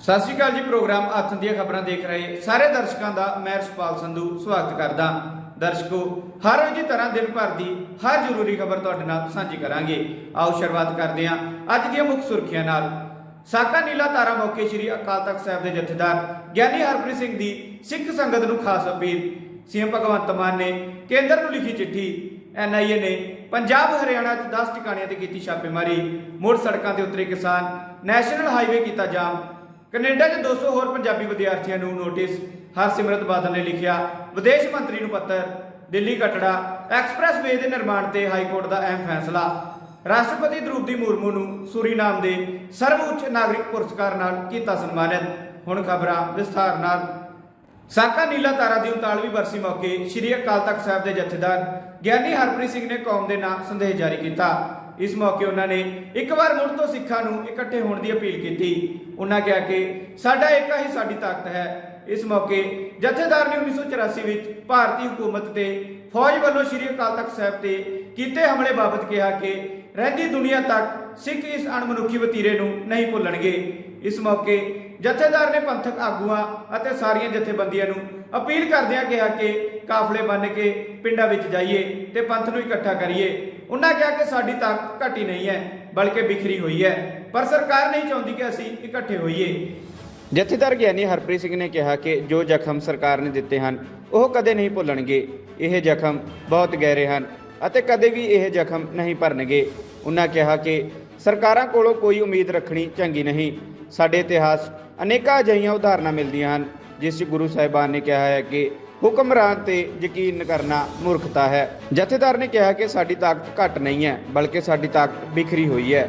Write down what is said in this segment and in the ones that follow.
ਸਤਿ ਸ਼੍ਰੀ ਅਕਾਲ ਜੀ। ਪ੍ਰੋਗਰਾਮ ਹੱਥ ਦੀਆਂ ਖਬਰਾਂ ਦੇਖ ਰਹੇ ਸਾਰੇ ਦਰਸ਼ਕਾਂ ਦਾ ਮੈਂ ਰਸ਼ਪਾਲ ਸੰਧੂ ਸਵਾਗਤ ਕਰਦਾ। ਦਰਸ਼ਕੋ, ਹਰ ਰੋਜ਼ ਦੀ ਤਰ੍ਹਾਂ ਦਿਨ ਭਰ ਦੀ ਹਰ ਜ਼ਰੂਰੀ ਖਬਰ ਤੁਹਾਡੇ ਨਾਲ ਸਾਂਝੀ ਕਰਾਂਗੇ। ਆਓ ਸ਼ੁਰੂਆਤ ਕਰਦੇ ਹਾਂ ਅੱਜ ਦੀਆਂ ਮੁੱਖ ਸੁਰਖੀਆਂ ਨਾਲ। ਸਾਕਾ ਨੀਲਾ ਤਾਰਾ ਮੌਕੇ ਸ੍ਰੀ ਅਕਾਲ ਤਖਤ ਸਾਹਿਬ ਦੇ ਜਥੇਦਾਰ ਗਿਆਨੀ ਹਰਪ੍ਰੀਤ ਸਿੰਘ ਦੀ ਸਿੱਖ ਸੰਗਤ ਨੂੰ ਖਾਸ ਅਪੀਲ। ਸੀਐਮ ਭਗਵੰਤ ਮਾਨ ਨੇ ਕੇਂਦਰ ਨੂੰ ਲਿਖੀ ਚਿੱਠੀ। NIA ਨੇ ਪੰਜਾਬ ਹਰਿਆਣਾ 'ਚ 10 ਟਿਕਾਣਿਆਂ ਤੇ ਕੀਤੀ ਛਾਪੇਮਾਰੀ। ਮੁੜ ਸੜਕਾਂ ਤੇ ਉਤਰੇ ਕਿਸਾਨ, ਨੈਸ਼ਨਲ ਹਾਈਵੇ ਕੀਤਾ ਜਾਮ। ਕੈਨੇਡਾ 'ਚ 200 ਹੋਰ ਪੰਜਾਬੀ ਵਿਦਿਆਰਥੀਆਂ ਨੂੰ ਨੋਟਿਸ। ਹਰਸਿਮਰਤ ਬਾਦਲ ਨੇ ਲਿਖਿਆ ਵਿਦੇਸ਼ ਮੰਤਰੀ ਨੂੰ ਪੱਤਰ। ਦਿੱਲੀ ਕਟੜਾ ਐਕਸਪ੍ਰੈਸਵੇ ਦੇ ਨਿਰਮਾਣ ਤੇ ਹਾਈ ਕੋਰਟ ਦਾ ਅਹਿਮ ਫੈਸਲਾ। ਰਾਸ਼ਟਰਪਤੀ ਦ੍ਰੋਪਦੀ ਮੁਰਮੂ ਨੂੰ ਸੂਰੀਨਾਮ ਦੇ ਸਰਵਉੱਚ ਨਾਗਰਿਕ ਪੁਰਸਕਾਰ ਨਾਲ ਕੀਤਾ ਸਨਮਾਨਿਤ। ਹੁਣ ਖਬਰਾਂ ਵਿਸਥਾਰ ਨਾਲ। ਸਾਕਾ ਨੀਲਾ ਤਾਰਾ ਦੀ 39ਵੀਂ ਬਰਸੀ ਮੌਕੇ ਸ੍ਰੀ ਅਕਾਲ ਤਖਤ ਸਾਹਿਬ ਦੇ ਜਥੇਦਾਰ ਗਿਆਨੀ ਹਰਪ੍ਰੀਤ ਸਿੰਘ ਨੇ ਕੌਮ ਦੇ ਨਾਂ ਸੰਦੇਸ਼ ਜਾਰੀ ਕੀਤਾ। ਇਸ ਮੌਕੇ ਉਹਨਾਂ ਨੇ ਇੱਕ ਵਾਰ ਮੁੜ ਤੋਂ ਸਿੱਖਾਂ ਨੂੰ ਇਕੱਠੇ ਹੋਣ ਦੀ ਅਪੀਲ ਕੀਤੀ। ਉਹਨਾਂ ਕਿਹਾ ਕਿ ਸਾਡਾ ਏਕਾ ਹੀ ਸਾਡੀ ਤਾਕਤ ਹੈ। ਇਸ ਮੌਕੇ ਜਥੇਦਾਰ ਨੇ 1984 ਵਿੱਚ ਭਾਰਤੀ ਹਕੂਮਤ ਤੇ ਫੌਜ ਵੱਲੋਂ ਸ੍ਰੀ ਅਕਾਲ ਤਖਤ ਸਾਹਿਬ ਤੇ ਕੀਤੇ ਹਮਲੇ ਬਾਬਤ ਕਿਹਾ ਕਿ ਰਹਿੰਦੀ ਦੁਨੀਆ ਤੱਕ ਸਿੱਖ ਇਸ ਅਣਮਨੁੱਖੀ ਵਤੀਰੇ ਨੂੰ ਨਹੀਂ ਭੁੱਲਣਗੇ। ਇਸ ਮੌਕੇ ਜਥੇਦਾਰ ਨੇ ਪੰਥਕ ਆਗੂਆਂ ਅਤੇ ਸਾਰੀਆਂ ਜਥੇਬੰਦੀਆਂ ਨੂੰ ਅਪੀਲ ਕਰਦਿਆਂ ਕਿਹਾ ਕਿ ਕਾਫਲੇ ਬੰਨ੍ਹ ਕੇ ਪਿੰਡਾਂ ਵਿੱਚ ਜਾਈਏ ਤੇ ਪੰਥ ਨੂੰ ਇਕੱਠਾ ਕਰੀਏ। ਉਹਨਾਂ ਕਿਹਾ ਕਿ ਸਾਡੀ ਤਾਕਤ ਘਟੀ ਨਹੀਂ ਹੈ ਬਲਕਿ ਬਿਖਰੀ ਹੋਈ ਹੈ, ਪਰ ਸਰਕਾਰ ਨਹੀਂ ਚਾਹੁੰਦੀ ਕਿ ਅਸੀਂ ਇਕੱਠੇ ਹੋਈਏ। ਜਥੇਦਾਰ ਗਿਆਨੀ ਹਰਪ੍ਰੀਤ ਸਿੰਘ ਨੇ ਕਿਹਾ ਕਿ ਜੋ ਜ਼ਖਮ ਸਰਕਾਰ ਨੇ ਦਿੱਤੇ ਹਨ ਉਹ ਕਦੇ ਨਹੀਂ ਭੁੱਲਣਗੇ। ਇਹ ਜ਼ਖਮ ਬਹੁਤ ਗਹਿਰੇ ਹਨ ਅਤੇ ਕਦੇ ਵੀ ਇਹ ਜ਼ਖਮ ਨਹੀਂ ਭਰਨਗੇ। ਉਹਨਾਂ ਕਿਹਾ ਕਿ ਸਰਕਾਰਾਂ ਕੋਲੋਂ ਕੋਈ ਉਮੀਦ ਰੱਖਣੀ ਚੰਗੀ ਨਹੀਂ। ਸਾਡੇ ਇਤਿਹਾਸ ਅਨੇਕਾਂ ਅਜਿਹੀਆਂ ਉਦਾਹਰਨਾਂ ਮਿਲਦੀਆਂ ਹਨ ਜਿਸ 'ਚ ਗੁਰੂ ਸਾਹਿਬਾਨ ਨੇ ਕਿਹਾ ਹੈ ਕਿ ਹੁਕਮਰਾਨ ਤੇ ਯਕੀਨ ਕਰਨਾ ਮੂਰਖਤਾ ਹੈ। ਜਥੇਦਾਰ ਨੇ ਕਿਹਾ ਕਿ ਸਾਡੀ ਤਾਕਤ ਘੱਟ ਨਹੀਂ ਹੈ ਬਲਕਿ ਸਾਡੀ ਤਾਕਤ ਬਿਖਰੀ ਹੋਈ ਹੈ।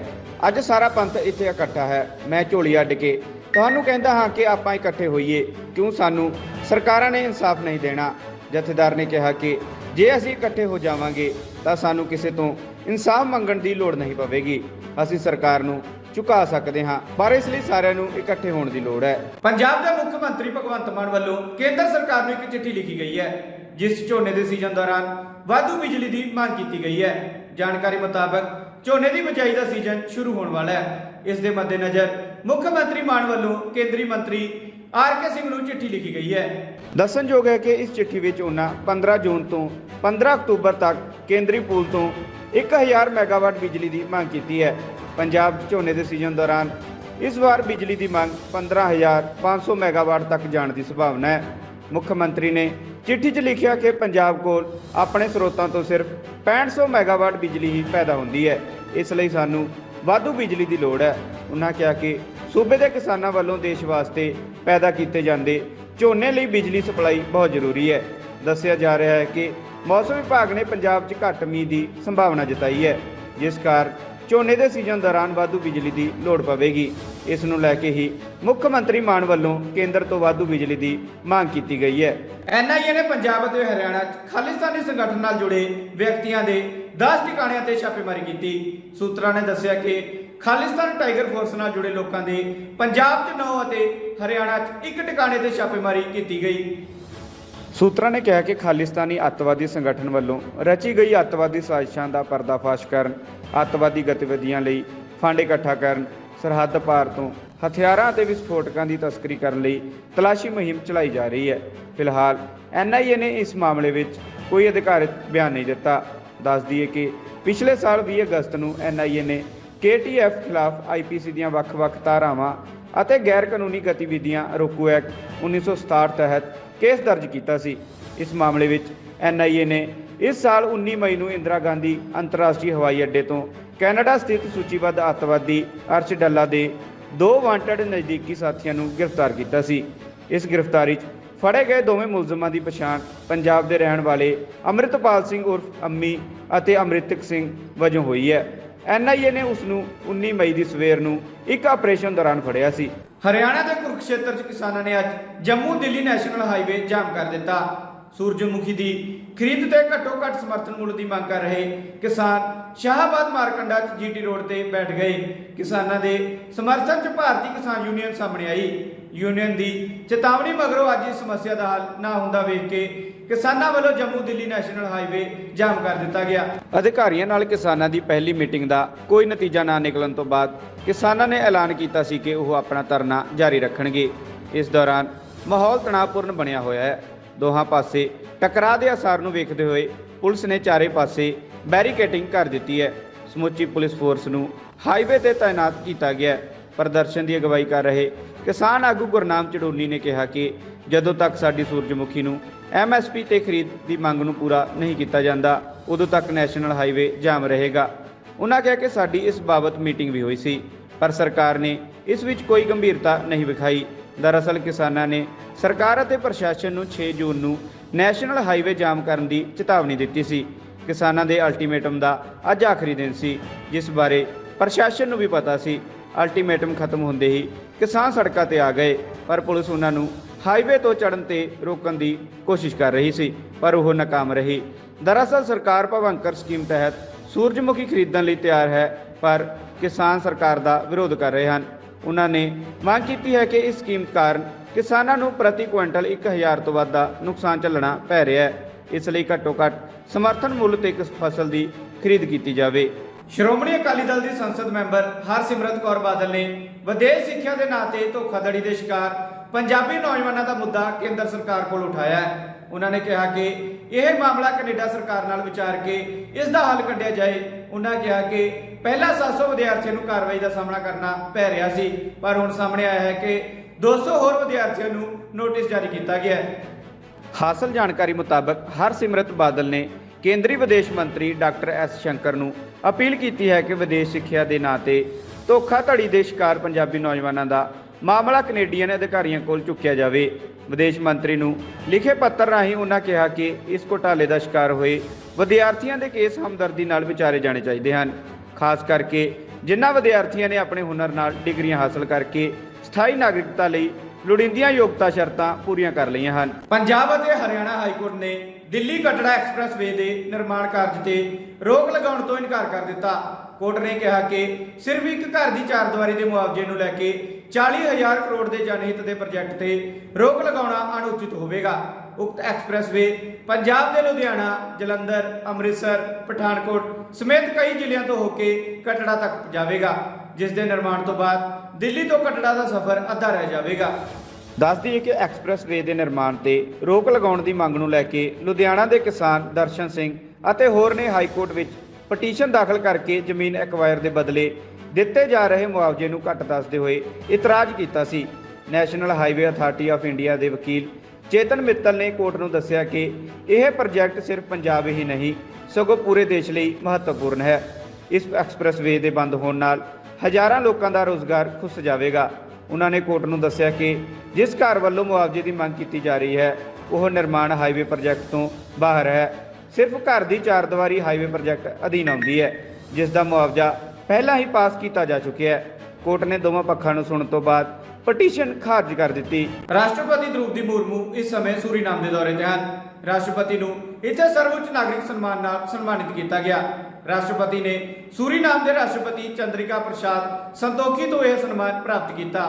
ਅੱਜ ਸਾਰਾ ਪੰਥ ਇੱਥੇ ਇਕੱਠਾ ਹੈ। ਮੈਂ ਝੋਲੀ ਅੱਡ ਕੇ ਤੁਹਾਨੂੰ ਕਹਿੰਦਾ ਹਾਂ ਕਿ ਆਪਾਂ ਇਕੱਠੇ ਹੋਈਏ, ਕਿਉਂ ਸਾਨੂੰ ਸਰਕਾਰਾਂ ਨੇ ਇਨਸਾਫ ਨਹੀਂ ਦੇਣਾ। ਜਥੇਦਾਰ ਨੇ ਕਿਹਾ ਕਿ ਜੇ ਅਸੀਂ ਇਕੱਠੇ ਹੋ ਜਾਵਾਂਗੇ ਤਾਂ ਸਾਨੂੰ ਕਿਸੇ ਤੋਂ ਇਨਸਾਫ ਮੰਗਣ ਦੀ ਲੋੜ ਨਹੀਂ ਪਵੇਗੀ। ਅਸੀਂ ਸਰਕਾਰ ਨੂੰ ਝੁਕਾ ਸਕਦੇ ਹਾਂ, ਪਰ ਇਸ ਲਈ ਸਾਰਿਆਂ ਨੂੰ ਇਕੱਠੇ ਹੋਣ ਦੀ ਲੋੜ ਹੈ। ਪੰਜਾਬ ਦੇ ਮੁੱਖ ਮੰਤਰੀ ਭਗਵੰਤ ਮਾਨ ਵੱਲੋਂ ਕੇਂਦਰ ਸਰਕਾਰ ਨੂੰ ਇੱਕ ਚਿੱਠੀ ਲਿਖੀ ਗਈ ਹੈ ਜਿਸ ਝੋਨੇ ਦੇ ਸੀਜ਼ਨ ਦੌਰਾਨ ਵਾਧੂ ਬਿਜਲੀ ਦੀ ਮੰਗ ਕੀਤੀ ਗਈ ਹੈ। ਜਾਣਕਾਰੀ ਮੁਤਾਬਕ ਝੋਨੇ ਦੀ ਬਿਜਾਈ ਦਾ ਸੀਜ਼ਨ ਸ਼ੁਰੂ ਹੋਣ ਵਾਲਾ ਹੈ। ਇਸ ਦੇ ਮੱਦੇਨਜ਼ਰ ਮੁੱਖ ਮੰਤਰੀ ਮਾਨ ਵੱਲੋਂ ਕੇਂਦਰੀ ਮੰਤਰੀ RK ਸਿੰਘ ਨੂੰ ਚਿੱਠੀ ਲਿਖੀ ਗਈ ਹੈ। ਦੱਸਣਯੋਗ ਹੈ ਕਿ ਇਸ ਚਿੱਠੀ ਵਿੱਚ ਉਹਨਾਂ 15 ਜੂਨ ਤੋਂ 15 ਅਕਤੂਬਰ ਤੱਕ ਕੇਂਦਰੀ ਪੂਲ ਤੋਂ 1000 ਮੈਗਾਵਾਟ ਬਿਜਲੀ ਦੀ ਮੰਗ ਕੀਤੀ ਹੈ। ਪੰਜਾਬ ਝੋਨੇ ਦੇ ਸੀਜ਼ਨ ਦੌਰਾਨ ਇਸ ਵਾਰ ਬਿਜਲੀ ਦੀ ਮੰਗ 15500 ਮੈਗਾਵਾਟ ਤੱਕ ਜਾਣ ਦੀ ਸੰਭਾਵਨਾ ਹੈ। ਮੁੱਖ ਮੰਤਰੀ ਨੇ ਚਿੱਠੀ 'ਚ ਲਿਖਿਆ ਕਿ ਪੰਜਾਬ ਕੋਲ ਆਪਣੇ ਸਰੋਤਾਂ ਤੋਂ ਸਿਰਫ 6500 ਮੈਗਾਵਾਟ ਬਿਜਲੀ ਹੀ ਪੈਦਾ ਹੁੰਦੀ ਹੈ, ਇਸ ਲਈ ਸਾਨੂੰ ਵਾਧੂ ਬਿਜਲੀ ਦੀ ਲੋੜ ਹੈ। ਉਹਨਾਂ ਕਿਹਾ ਕਿ ਸੂਬੇ ਦੇ ਕਿਸਾਨਾਂ ਵੱਲੋਂ ਦੇਸ਼ ਵਾਸਤੇ ਪੈਦਾ ਕੀਤੇ ਜਾਂਦੇ ਝੋਨੇ ਲਈ ਬਿਜਲੀ ਸਪਲਾਈ ਬਹੁਤ ਜ਼ਰੂਰੀ ਹੈ। ਦੱਸਿਆ ਜਾ ਰਿਹਾ ਹੈ ਕਿ ਮੌਸਮ ਵਿਭਾਗ ਨੇ ਪੰਜਾਬ 'ਚ ਘੱਟ ਮੀਂਹ ਦੀ ਸੰਭਾਵਨਾ ਜਤਾਈ ਹੈ, ਜਿਸ ਕਾਰਨ ਝੋਨੇ ਦੇ ਸੀਜ਼ਨ ਦੌਰਾਨ ਵਾਧੂ ਬਿਜਲੀ ਦੀ ਲੋੜ ਪਵੇਗੀ। ਇਸ ਨੂੰ ਲੈ ਕੇ ਹੀ ਮੁੱਖ ਮੰਤਰੀ ਮਾਨ ਵੱਲੋਂ ਕੇਂਦਰ ਤੋਂ ਵਾਧੂ ਬਿਜਲੀ ਦੀ ਮੰਗ ਕੀਤੀ ਗਈ ਹੈ। NIA ਨੇ ਪੰਜਾਬ ਅਤੇ ਹਰਿਆਣਾ 'ਚ ਖਾਲਿਸਤਾਨੀ ਸੰਗਠਨ ਨਾਲ ਜੁੜੇ ਵਿਅਕਤੀਆਂ ਦੇ 10 ਟਿਕਾਣਿਆਂ ਤੇ ਛਾਪੇਮਾਰੀ ਕੀਤੀ। ਸੂਤਰਾਂ ਨੇ ਦੱਸਿਆ ਕਿ ਖਾਲਿਸਤਾਨ ਟਾਈਗਰ ਫੋਰਸ ਨਾਲ ਜੁੜੇ ਲੋਕਾਂ ਦੇ ਪੰਜਾਬ 'ਚ 9 ਅਤੇ ਹਰਿਆਣਾ 'ਚ 1 ਟਿਕਾਣੇ ਤੇ ਛਾਪੇਮਾਰੀ ਕੀਤੀ ਗਈ। ਸੂਤਰਾਂ ਨੇ ਕਿਹਾ ਕਿ ਖਾਲਿਸਤਾਨੀ ਅੱਤਵਾਦੀ ਸੰਗਠਨ ਵੱਲੋਂ ਰਚੀ ਗਈ ਅੱਤਵਾਦੀ ਸਾਜ਼ਿਸ਼ਾਂ ਦਾ ਪਰਦਾਫਾਸ਼ ਕਰਨ, ਅੱਤਵਾਦੀ ਗਤੀਵਿਧੀਆਂ ਲਈ ਫੰਡ ਇਕੱਠਾ ਕਰਨ, ਸਰਹੱਦ ਪਾਰ ਤੋਂ ਹਥਿਆਰਾਂ ਅਤੇ ਵਿਸਫੋਟਕਾਂ ਦੀ ਤਸਕਰੀ ਕਰਨ ਲਈ ਤਲਾਸ਼ੀ ਮੁਹਿੰਮ ਚਲਾਈ ਜਾ ਰਹੀ ਹੈ। ਫਿਲਹਾਲ NIA ਨੇ ਇਸ ਮਾਮਲੇ ਵਿੱਚ ਕੋਈ ਅਧਿਕਾਰਤ ਬਿਆਨ ਨਹੀਂ ਦਿੱਤਾ। ਦੱਸ ਦਈਏ ਕਿ ਪਿਛਲੇ ਸਾਲ 20 ਅਗਸਤ ਨੂੰ NIA ਨੇ KTF ਖਿਲਾਫ IPC ਦੀਆਂ ਵੱਖ-ਵੱਖ ਧਾਰਾਵਾਂ ਅਤੇ ਗੈਰ ਕਾਨੂੰਨੀ ਗਤੀਵਿਧੀਆਂ ਰੋਕੂ ਐਕਟ 1967 ਤਹਿਤ ਕੇਸ ਦਰਜ ਕੀਤਾ ਸੀ। ਇਸ ਮਾਮਲੇ ਵਿੱਚ NIA ਨੇ ਇਸ ਸਾਲ 19 ਮਈ ਨੂੰ ਇੰਦਰਾ ਗਾਂਧੀ ਅੰਤਰਰਾਸ਼ਟਰੀ ਹਵਾਈ ਅੱਡੇ ਤੋਂ ਕੈਨੇਡਾ ਸਥਿਤ ਸੂਚੀਬੱਧ ਅੱਤਵਾਦੀ ਅਰਸ਼ ਡੱਲਾ ਦੇ 2 ਵਾਂਟਡ ਨਜ਼ਦੀਕੀ ਸਾਥੀਆਂ ਨੂੰ ਗ੍ਰਿਫਤਾਰ ਕੀਤਾ ਸੀ। ਇਸ ਗ੍ਰਿਫਤਾਰੀ 'ਚ ਫੜੇ ਗਏ ਦੋਵੇਂ ਮੁਲਜ਼ਮਾਂ ਦੀ ਪਛਾਣ ਪੰਜਾਬ ਦੇ ਰਹਿਣ ਵਾਲੇ ਅੰਮ੍ਰਿਤਪਾਲ ਸਿੰਘ ਉਰਫ ਅੰਮੀ ਅਤੇ ਅੰਮ੍ਰਿਤਕ ਸਿੰਘ ਵਜੋਂ ਹੋਈ ਹੈ। NIA ਨੇ ਉਸ ਨੂੰ 19 ਮਈ ਦੀ ਸਵੇਰ ਨੂੰ ਇੱਕ ਆਪਰੇਸ਼ਨ ਦੌਰਾਨ ਫੜਿਆ ਸੀ। ਹਰਿਆਣਾ ਦੇ ਕੁਰੂਕਸ਼ੇਤਰ 'ਚ ਕਿਸਾਨਾਂ ਨੇ ਅੱਜ ਜੰਮੂ ਦਿੱਲੀ ਨੈਸ਼ਨਲ ਹਾਈਵੇ ਜਾਮ ਕਰ ਦਿੱਤਾ। ਸੂਰਜਮੁਖੀ ਦੀ ਖਰੀਦ ਤੇ ਘੱਟੋ ਘੱਟ ਸਮਰਥਨ ਮੁੱਲ ਦੀ ਮੰਗ ਕਰ ਰਹੇ ਕਿਸਾਨ ਸ਼ਾਹਬਾਦ ਮਾਰਕੰਡਾ 'ਚ GT ਰੋਡ ਤੇ ਬੈਠ ਗਏ। ਕਿਸਾਨਾਂ ਦੇ ਸਮਰਥਨ 'ਚ ਭਾਰਤੀ ਕਿਸਾਨ ਯੂਨੀਅਨ ਸਾਹਮਣੇ ਆਈ। ਯੂਨੀਅਨ ਦੀ ਚੇਤਾਵਨੀ ਮਗਰੋਂ ਅੱਜ ਇਸ ਸਮੱਸਿਆ ਦਾ ਹੱਲ ਨਾ ਹੁੰਦਾ ਵੇਖ ਕੇ ਕਿਸਾਨਾਂ ਵੱਲੋਂ ਜੰਮੂ ਦਿੱਲੀ ਨੈਸ਼ਨਲ ਹਾਈਵੇ ਜਾਮ ਕਰ ਦਿੱਤਾ ਗਿਆ। ਅਧਿਕਾਰੀਆਂ ਨਾਲ ਕਿਸਾਨਾਂ ਦੀ ਪਹਿਲੀ ਮੀਟਿੰਗ ਦਾ ਕੋਈ ਨਤੀਜਾ ਨਾ ਨਿਕਲਣ ਤੋਂ ਬਾਅਦ ਕਿਸਾਨਾਂ ਨੇ ਐਲਾਨ ਕੀਤਾ ਸੀ ਕਿ ਉਹ ਆਪਣਾ ਧਰਨਾ ਜਾਰੀ ਰੱਖਣਗੇ। ਇਸ ਦੌਰਾਨ ਮਾਹੌਲ ਤਣਾਅਪੂਰਨ ਬਣਿਆ ਹੋਇਆ ਹੈ। ਦੋਹਾਂ ਪਾਸੇ ਟਕਰਾਅ ਦੇ ਅਸਾਰ ਨੂੰ ਵੇਖਦੇ ਹੋਏ ਪੁਲਿਸ ਨੇ ਚਾਰੇ ਪਾਸੇ ਬੈਰੀਕੇਡਿੰਗ ਕਰ ਦਿੱਤੀ ਹੈ। ਸਮੁੱਚੀ ਪੁਲਿਸ ਫੋਰਸ ਨੂੰ ਹਾਈਵੇ ਤੇ ਤਾਇਨਾਤ ਕੀਤਾ ਗਿਆ ਹੈ। ਪ੍ਰਦਰਸ਼ਨ ਦੀ ਅਗਵਾਈ ਕਰ ਰਹੇ ਕਿਸਾਨ ਆਗੂ ਗੁਰਨਾਮ ਚੜੂਨੀ ਨੇ ਕਿਹਾ ਕਿ ਜਦੋਂ ਤੱਕ ਸਾਡੀ ਸੂਰਜਮੁਖੀ ਨੂੰ MSP ਤੇ ਖਰੀਦ ਦੀ ਮੰਗ ਨੂੰ ਪੂਰਾ ਨਹੀਂ ਕੀਤਾ ਜਾਂਦਾ, ਉਦੋਂ ਤੱਕ ਨੈਸ਼ਨਲ ਹਾਈਵੇ ਜਾਮ ਰਹੇਗਾ। ਉਹਨਾਂ ਕਿਹਾ ਕਿ ਸਾਡੀ ਇਸ ਬਾਬਤ ਮੀਟਿੰਗ ਵੀ ਹੋਈ ਸੀ, ਪਰ ਸਰਕਾਰ ਨੇ ਇਸ ਵਿੱਚ ਕੋਈ ਗੰਭੀਰਤਾ ਨਹੀਂ ਵਿਖਾਈ। ਦਰਅਸਲ ਕਿਸਾਨਾਂ ਨੇ ਸਰਕਾਰ ਅਤੇ ਪ੍ਰਸ਼ਾਸਨ ਨੂੰ 6 ਜੂਨ ਨੂੰ ਨੈਸ਼ਨਲ ਹਾਈਵੇ ਜਾਮ ਕਰਨ ਦੀ ਚੇਤਾਵਨੀ ਦਿੱਤੀ ਸੀ। ਕਿਸਾਨਾਂ ਦੇ ਅਲਟੀਮੇਟਮ ਦਾ ਅੱਜ ਆਖਰੀ ਦਿਨ ਸੀ, ਜਿਸ ਬਾਰੇ ਪ੍ਰਸ਼ਾਸਨ ਨੂੰ ਵੀ ਪਤਾ ਸੀ। ਅਲਟੀਮੇਟਮ ਖਤਮ ਹੁੰਦੇ ਹੀ ਕਿਸਾਨ ਸੜਕਾਂ ਤੇ ਆ ਗਏ, ਪਰ ਪੁਲਿਸ ਉਹਨਾਂ ਨੂੰ ਹਾਈਵੇ ਤੋਂ ਚੜ੍ਹਨ ਤੇ ਰੋਕਣ ਦੀ ਕੋਸ਼ਿਸ਼ ਕਰ ਰਹੀ ਸੀ, ਪਰ ਉਹ ਨਾਕਾਮ ਰਹੀ। ਦਰਅਸਲ ਸਰਕਾਰ ਭਵੰਕਰ ਸਕੀਮ ਤਹਿਤ ਸੂਰਜਮੁਖੀ ਖਰੀਦਣ ਲਈ ਤਿਆਰ ਹੈ, ਪਰ ਕਿਸਾਨ ਸਰਕਾਰ ਦਾ ਵਿਰੋਧ ਕਰ ਰਹੇ ਹਨ। ਉਹਨਾਂ ਨੇ ਮੰਗ ਕੀਤੀ ਹੈ ਕਿ ਇਸ ਸਕੀਮ ਕਾਰਨ ਕਿਸਾਨਾਂ ਨੂੰ ਪ੍ਰਤੀ ਕੁਇੰਟਲ 1000 ਤੋਂ ਵੱਧ ਦਾ ਨੁਕਸਾਨ ਝੱਲਣਾ ਪੈ ਰਿਹਾ ਹੈ। ਇਸ ਲਈ ਘੱਟੋ ਘੱਟ ਸਮਰਥਨ ਮੁੱਲ ਤੇ ਇਸ ਫਸਲ ਦੀ ਖਰੀਦ ਕੀਤੀ ਜਾਵੇ। ਸ਼੍ਰੋਮਣੀ ਅਕਾਲੀ ਦਲ ਦੀ ਸੰਸਦ ਮੈਂਬਰ ਹਰਸਿਮਰਤ ਕੌਰ ਬਾਦਲ ਨੇ ਵਿਦੇਸ਼ ਸਿੱਖਿਆ ਦੇ ਨਾਂ ਤੇ ਧੋਖਾਧੜੀ ਦੇ ਸ਼ਿਕਾਰ ਪੰਜਾਬੀ ਨੌਜਵਾਨਾਂ ਦਾ ਮੁੱਦਾ ਕੇਂਦਰ ਸਰਕਾਰ ਕੋਲ ਉਠਾਇਆ ਹੈ। ਉਹਨਾਂ ਨੇ ਕਿਹਾ ਕਿ ਇਹ ਮਾਮਲਾ ਕੈਨੇਡਾ ਸਰਕਾਰ ਨਾਲ ਵਿਚਾਰ ਕੇ ਇਸ ਦਾ ਹੱਲ ਕੱਢਿਆ ਜਾਏ। ਉਹਨਾਂ ਕਿਹਾ ਕਿ ਪਹਿਲਾਂ 700 ਵਿਦਿਆਰਥੀਆਂ ਨੂੰ ਕਾਰਵਾਈ ਦਾ ਸਾਹਮਣਾ ਕਰਨਾ ਪੈ ਰਿਹਾ ਸੀ, ਪਰ ਹੁਣ ਸਾਹਮਣੇ ਆਇਆ ਹੈ ਕਿ 200 ਹੋਰ ਵਿਦਿਆਰਥੀਆਂ ਨੂੰ ਨੋਟਿਸ ਜਾਰੀ ਕੀਤਾ ਗਿਆ ਹੈ। ਹਾਸਲ ਜਾਣਕਾਰੀ ਮੁਤਾਬਕ ਹਰਸਿਮਰਤ ਬਾਦਲ ਨੇ ਕੇਂਦਰੀ ਵਿਦੇਸ਼ ਮੰਤਰੀ ਡਾਕਟਰ S ਸ਼ੰਕਰ ਨੂੰ ਅਪੀਲ ਕੀਤੀ ਹੈ ਕਿ ਵਿਦੇਸ਼ ਸਿੱਖਿਆ ਦੇ ਨਾਂ ਤੇ ਧੋਖਾਧੜੀ ਦੇ ਸ਼ਿਕਾਰ ਪੰਜਾਬੀ ਨੌਜਵਾਨਾਂ ਦਾ ਮਾਮਲਾ ਕੈਨੇਡੀਅਨ ਅਧਿਕਾਰੀਆਂ ਕੋਲ ਚੁੱਕਿਆ ਜਾਵੇ। ਵਿਦੇਸ਼ ਮੰਤਰੀ ਨੂੰ ਲਿਖੇ ਪੱਤਰ ਰਾਹੀਂ ਉਹਨਾਂ ਕਿਹਾ ਕਿ ਇਸ ਘੁਟਾਲੇ ਦਾ ਸ਼ਿਕਾਰ ਹੋਏ ਵਿਦਿਆਰਥੀਆਂ ਦੇ ਕੇਸ ਹਮਦਰਦੀ ਨਾਲ ਵਿਚਾਰੇ ਜਾਣੇ ਚਾਹੀਦੇ ਹਨ, ਖਾਸ ਕਰਕੇ ਜਿਨ੍ਹਾਂ ਵਿਦਿਆਰਥੀਆਂ ਨੇ ਆਪਣੇ ਹੁਨਰ ਨਾਲ ਡਿਗਰੀਆਂ ਹਾਸਲ ਕਰਕੇ ਸਥਾਈ ਨਾਗਰਿਕਤਾ ਲਈ ਲੋੜੀਂਦੀਆਂ ਯੋਗਤਾ ਸ਼ਰਤਾਂ ਪੂਰੀਆਂ ਕਰ ਲਈਆਂ ਹਨ। ਪੰਜਾਬ ਅਤੇ ਹਰਿਆਣਾ ਹਾਈ ਕੋਰਟ ਨੇ ਦਿੱਲੀ ਕਟੜਾ ਐਕਸਪ੍ਰੈਸ ਵੇ ਦੇ ਨਿਰਮਾਣ ਕਾਰਜ ਤੇ ਰੋਕ ਲਗਾਉਣ ਤੋਂ ਇਨਕਾਰ ਕਰ ਦਿੱਤਾ। ਕੋਰਟ ਨੇ ਕਿਹਾ ਕਿ ਸਿਰਫ ਇੱਕ ਘਰ ਦੀ ਚਾਰਦੀਵਾਰੀ ਦੇ ਮੁਆਵਜ਼ੇ ਨੂੰ ਲੈ ਕੇ 40,000 ਕਰੋੜ ਦੇ ਜਨਹਿਤ ਦੇ ਪ੍ਰੋਜੈਕਟ ਤੇ ਰੋਕ ਲਗਾਉਣਾ ਅਣਉਚਿਤ ਹੋਵੇਗਾ। ਉਕਤ ਐਕਸਪ੍ਰੈਸ ਵੇ ਪੰਜਾਬ ਦੇ ਲੁਧਿਆਣਾ, ਜਲੰਧਰ, ਅੰਮ੍ਰਿਤਸਰ, ਪਠਾਨਕੋਟ ਸਮੇਤ ਕਈ ਜ਼ਿਲ੍ਹਿਆਂ ਤੋਂ ਹੋ ਕੇ ਕਟੜਾ ਤੱਕ ਜਾਵੇਗਾ, ਜਿਸ ਦੇ ਨਿਰਮਾਣ ਤੋਂ ਬਾਅਦ ਦਿੱਲੀ ਤੋਂ ਕਟੜਾ ਦਾ ਸਫ਼ਰ ਅੱਧਾ ਰਹਿ ਜਾਵੇਗਾ। ਦੱਸ ਦਈਏ ਕਿ ਐਕਸਪ੍ਰੈਸ ਵੇ ਦੇ ਨਿਰਮਾਣ ਤੇ ਰੋਕ ਲਗਾਉਣ ਦੀ ਮੰਗ ਨੂੰ ਲੈ ਕੇ ਲੁਧਿਆਣਾ ਦੇ ਕਿਸਾਨ ਦਰਸ਼ਨ ਸਿੰਘ ਅਤੇ ਹੋਰ ਨੇ ਹਾਈ ਕੋਰਟ ਵਿੱਚ ਪਟੀਸ਼ਨ ਦਾਖਲ ਕਰਕੇ ਜ਼ਮੀਨ ਐਕਵਾਇਰ ਦੇ ਬਦਲੇ ਦਿੱਤੇ ਜਾ ਰਹੇ ਮੁਆਵਜ਼ੇ ਨੂੰ ਘੱਟ ਦੱਸਦੇ ਹੋਏ ਇਤਰਾਜ਼ ਕੀਤਾ ਸੀ। National highway authority of India ਦੇ ਵਕੀਲ ਚੇਤਨ ਮਿੱਤਲ ਨੇ ਕੋਰਟ ਨੂੰ ਦੱਸਿਆ ਕਿ ਇਹ ਪ੍ਰੋਜੈਕਟ ਸਿਰਫ ਪੰਜਾਬ ਹੀ ਨਹੀਂ ਸਗੋਂ ਪੂਰੇ ਦੇਸ਼ ਲਈ ਮਹੱਤਵਪੂਰਨ ਹੈ। ਇਸ ਐਕਸਪ੍ਰੈਸ ਵੇ ਦੇ ਬੰਦ ਹੋਣ ਨਾਲ ਹਜ਼ਾਰਾਂ ਲੋਕਾਂ ਦਾ ਰੋਜ਼ਗਾਰ ਖੁੱਸ ਜਾਵੇਗਾ। ਉਹਨਾਂ ਨੇ ਕੋਰਟ ਨੂੰ ਦੱਸਿਆ ਕਿ ਜਿਸ ਘਰ ਵੱਲੋਂ ਮੁਆਵਜ਼ੇ ਦੀ ਮੰਗ ਕੀਤੀ ਜਾ ਰਹੀ ਹੈ ਉਹ ਨਿਰਮਾਣ ਹਾਈਵੇ ਪ੍ਰੋਜੈਕਟ ਤੋਂ ਬਾਹਰ ਹੈ। ਸਿਰਫ ਘਰ ਦੀ ਚਾਰਦੀਵਾਰੀ ਹਾਈਵੇ ਪ੍ਰੋਜੈਕਟ ਅਧੀਨ ਆਉਂਦੀ ਹੈ, ਜਿਸ ਦਾ ਮੁਆਵਜ਼ਾ ਪਹਿਲਾਂ ਹੀ ਪਾਸ ਕੀਤਾ ਜਾ ਚੁੱਕਿਆ ਹੈ। ਕੋਰਟ ਨੇ ਦੋਵਾਂ ਪੱਖਾਂ ਨੂੰ ਸੁਣਨ ਤੋਂ ਬਾਅਦ ਪਟੀਸ਼ਨ ਖਾਰਜ ਕਰ ਦਿੱਤੀ। ਰਾਸ਼ਟਰਪਤੀ ਦ੍ਰੋਪਦੀ ਮੁਰਮੂ ਇਸ ਸਮੇਂ ਸੂਰੀਨਾਮ ਦੇ ਦੌਰੇ ਤੇ ਹਨ। ਰਾਸ਼ਟਰਪਤੀ ਨੂੰ ਇੱਥੇ ਸਰਵਉੱਚ ਨਾਗਰਿਕ ਸਨਮਾਨ ਨਾਲ ਸਨਮਾਨਿਤ ਕੀਤਾ ਗਿਆ। ਰਾਸ਼ਟਰਪਤੀ ਨੇ ਸੂਰੀਨਾਮ ਦੇ ਰਾਸ਼ਟਰਪਤੀ ਚੰਦਰਿਕਾ ਪ੍ਰਸਾਦ ਸੰਤੋਖੀ ਤੋਂ ਇਹ ਸਨਮਾਨ ਪ੍ਰਾਪਤ ਕੀਤਾ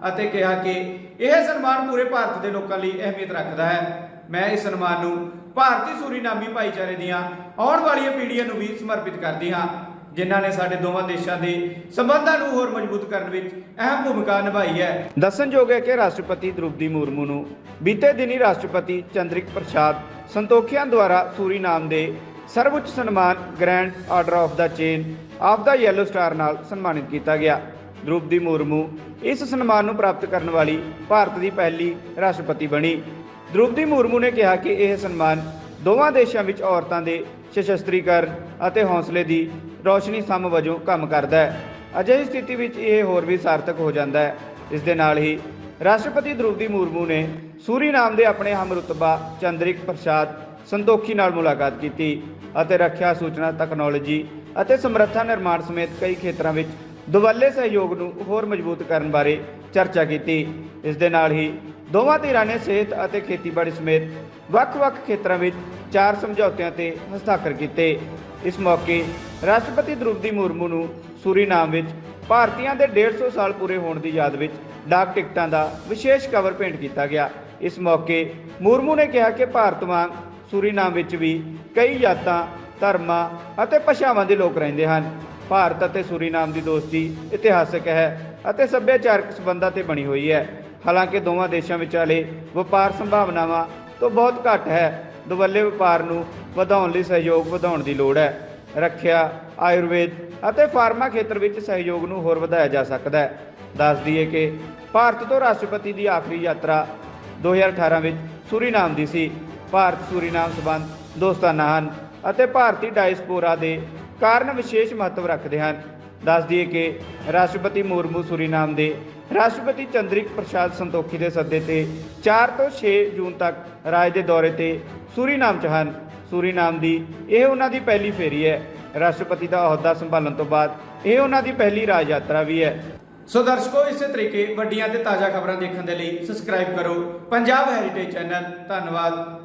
ਅਤੇ ਕਿਹਾ ਕਿ ਇਹ ਸਨਮਾਨ ਪੂਰੇ ਭਾਰਤ ਦੇ ਲੋਕਾਂ ਲਈ ਅਹਿਮੀਅਤ ਰੱਖਦਾ ਹੈ। ਮੈਂ ਇਸ ਸਨਮਾਨ ਨੂੰ ਭਾਰਤੀ ਸੂਰੀਨਾਮੀ ਭਾਈਚਾਰੇ ਦੀਆਂ ਆਉਣ ਵਾਲੀਆਂ ਪੀੜ੍ਹੀਆਂ ਨੂੰ ਵੀ ਸਮਰਪਿਤ ਕਰਦੀ ਹਾਂ, ਜਿਨ੍ਹਾਂ ਨੇ ਸਾਡੇ ਦੋਵਾਂ ਦੇਸ਼ਾਂ ਦੇ ਸੰਬੰਧਾਂ ਨੂੰ ਹੋਰ ਮਜ਼ਬੂਤ ਕਰਨ ਵਿੱਚ ਅਹਿਮ ਭੂਮਿਕਾ ਨਿਭਾਈ ਹੈ। ਦੱਸਣਯੋਗ ਹੈ ਕਿ ਰਾਸ਼ਟਰਪਤੀ ਦ੍ਰੋਪਦੀ ਮੁਰਮੂ ਨੂੰ ਬੀਤੇ ਦਿਨੀ ਰਾਸ਼ਟਰਪਤੀ ਚੰਦਰਿਕਾ ਪ੍ਰਸਾਦ ਸੰਤੋਖੀਆਂ ਦੁਆਰਾ ਸੂਰੀਨਾਮ ਦੇ ਸਰਵਉੱਚ ਸਨਮਾਨ Grand Order of the Chain of the Yellow Star ਨਾਲ ਸਨਮਾਨਿਤ ਕੀਤਾ ਗਿਆ। ਦ੍ਰੋਪਦੀ ਮੁਰਮੂ ਇਸ ਸਨਮਾਨ ਨੂੰ ਪ੍ਰਾਪਤ ਕਰਨ ਵਾਲੀ ਭਾਰਤ ਦੀ ਪਹਿਲੀ ਰਾਸ਼ਟਰਪਤੀ ਬਣੀ। ਦ੍ਰੋਪਦੀ ਮੁਰਮੂ ਨੇ ਕਿਹਾ ਕਿ ਇਹ ਸਨਮਾਨ ਦੋਵਾਂ ਦੇਸ਼ਾਂ ਵਿੱਚ ਔਰਤਾਂ ਦੇ ਸਸ਼ਸਤਰੀਕਰਨ ਅਤੇ ਹੌਸਲੇ ਦੀ ਰੌਸ਼ਨੀ ਸਮ ਵਜੋਂ ਕੰਮ ਕਰਦਾ ਹੈ। ਅਜਿਹੀ ਸਥਿਤੀ ਵਿੱਚ ਇਹ ਹੋਰ ਵੀ ਸਾਰਥਕ ਹੋ ਜਾਂਦਾ ਹੈ। ਇਸ ਦੇ ਨਾਲ ਹੀ ਰਾਸ਼ਟਰਪਤੀ ਦ੍ਰੋਪਦੀ ਮੁਰਮੂ ਨੇ ਸੂਰੀਨਾਮ ਦੇ ਆਪਣੇ ਹਮਰੁਤਬਾ ਚੰਦਰਿਕਾ ਪ੍ਰਸਾਦ ਸੰਤੋਖੀ ਨਾਲ ਮੁਲਾਕਾਤ ਕੀਤੀ ਅਤੇ ਰੱਖਿਆ, ਸੂਚਨਾ ਤਕਨਾਲੋਜੀ ਅਤੇ ਸਮਰੱਥਾ ਨਿਰਮਾਣ ਸਮੇਤ ਕਈ ਖੇਤਰਾਂ ਵਿੱਚ ਦੁਵੱਲੇ ਸਹਿਯੋਗ ਨੂੰ ਹੋਰ ਮਜ਼ਬੂਤ ਕਰਨ ਬਾਰੇ ਚਰਚਾ ਕੀਤੀ। ਇਸ ਦੇ ਨਾਲ ਹੀ ਦੋਵਾਂ ਧਿਰਾਂ ਨੇ ਸਿਹਤ ਅਤੇ ਖੇਤੀਬਾੜੀ ਸਮੇਤ ਵੱਖ-ਵੱਖ ਖੇਤਰਾਂ ਵਿੱਚ 4 ਸਮਝੌਤਿਆਂ ਤੇ ਹਸਤਾਖਰ ਕੀਤੇ। ਇਸ ਮੌਕੇ ਰਾਸ਼ਟਰਪਤੀ ਦ੍ਰੋਪਦੀ ਮੁਰਮੂ ਨੂੰ ਸੂਰੀਨਾਮ ਵਿੱਚ ਭਾਰਤੀਆਂ ਦੇ 150 ਸਾਲ ਪੂਰੇ ਹੋਣ ਦੀ ਯਾਦ ਵਿੱਚ ਡਾਕ ਟਿਕਟਾਂ ਦਾ ਵਿਸ਼ੇਸ਼ ਕਵਰ ਭੇਂਟ ਕੀਤਾ ਗਿਆ। ਇਸ ਮੌਕੇ ਮੁਰਮੂ ਨੇ ਕਿਹਾ ਕਿ ਭਾਰਤ ਵਾਂਗ ਸੂਰੀਨਾਮ ਵਿੱਚ ਵੀ ਕਈ ਜਾਤਾਂ, ਧਰਮਾਂ ਅਤੇ ਭਾਸ਼ਾਵਾਂ ਦੇ ਲੋਕ ਰਹਿੰਦੇ ਹਨ। ਭਾਰਤ ਅਤੇ ਸੂਰੀਨਾਮ ਦੀ ਦੋਸਤੀ ਇਤਿਹਾਸਕ ਹੈ ਅਤੇ ਸੱਭਿਆਚਾਰਕ ਸਬੰਧਾਂ ਤੇ ਬਣੀ ਹੋਈ ਹੈ। ਹਾਲਾਂਕਿ ਦੋਵਾਂ ਦੇਸ਼ਾਂ ਵਿਚਾਲੇ ਵਪਾਰ ਸੰਭਾਵਨਾਵਾਂ ਤੋਂ ਬਹੁਤ ਘੱਟ ਹੈ। ਦੁਵੱਲੇ ਵਪਾਰ ਨੂੰ ਵਧਾਉਣ ਲਈ ਸਹਿਯੋਗ ਵਧਾਉਣ ਦੀ ਲੋੜ ਹੈ। ਰੱਖਿਆ, ਆਯੁਰਵੇਦ ਅਤੇ ਫਾਰਮਾ ਖੇਤਰ ਵਿੱਚ ਸਹਿਯੋਗ ਨੂੰ ਹੋਰ ਵਧਾਇਆ ਜਾ ਸਕਦਾ ਹੈ। ਦੱਸ ਦਈਏ ਕਿ ਭਾਰਤ ਤੋਂ ਰਾਸ਼ਟਰਪਤੀ ਦੀ ਆਖਰੀ ਯਾਤਰਾ 2018 ਵਿੱਚ ਸੂਰੀਨਾਮ ਦੀ ਸੀ। ਭਾਰਤ ਸੂਰੀਨਾਮ ਸਬੰਧ ਦੋਸਤਾਨਾ ਹਨ ਅਤੇ ਭਾਰਤੀ ਡਾਇਸਪੋਰਾ ਦੇ ਕਾਰਨ ਵਿਸ਼ੇਸ਼ ਮਹੱਤਵ ਰੱਖਦੇ ਹਨ। ਦੱਸ ਦਈਏ ਕਿ ਰਾਸ਼ਟਰਪਤੀ ਮੁਰਮੂ ਸੂਰੀਨਾਮ ਦੇ ਰਾਸ਼ਟਰਪਤੀ ਚੰਦਰਿਕ ਪ੍ਰਸਾਦ ਸੰਤੋਖੀ ਦੇ ਸੱਦੇ ਤੇ 4 ਤੋਂ 6 ਜੂਨ ਤੱਕ ਰਾਜ ਦੇ ਦੌਰੇ ਤੇ ਸੂਰੀਨਾਮ 'ਚ ਹਨ। ਸੂਰੀਨਾਮ ਦੀ ਇਹ ਉਹਨਾਂ ਦੀ ਪਹਿਲੀ ਫੇਰੀ ਹੈ। ਰਾਸ਼ਟਰਪਤੀ ਦਾ ਅਹੁਦਾ ਸੰਭਾਲਣ ਤੋਂ ਬਾਅਦ ਇਹ ਉਹਨਾਂ ਦੀ ਪਹਿਲੀ ਰਾਜ ਯਾਤਰਾ ਵੀ ਹੈ। ਸੋ ਦਰਸ਼ਕੋ, ਇਸੇ ਤਰੀਕੇ ਵੱਡੀਆਂ ਤੇ ਤਾਜ਼ਾ ਖਬਰਾਂ ਦੇਖਣ ਦੇ ਲਈ ਸਬਸਕ੍ਰਾਈਬ ਕਰੋ ਪੰਜਾਬ ਹੈਰੀਟੇਜ ਚੈਨਲ। ਧੰਨਵਾਦ।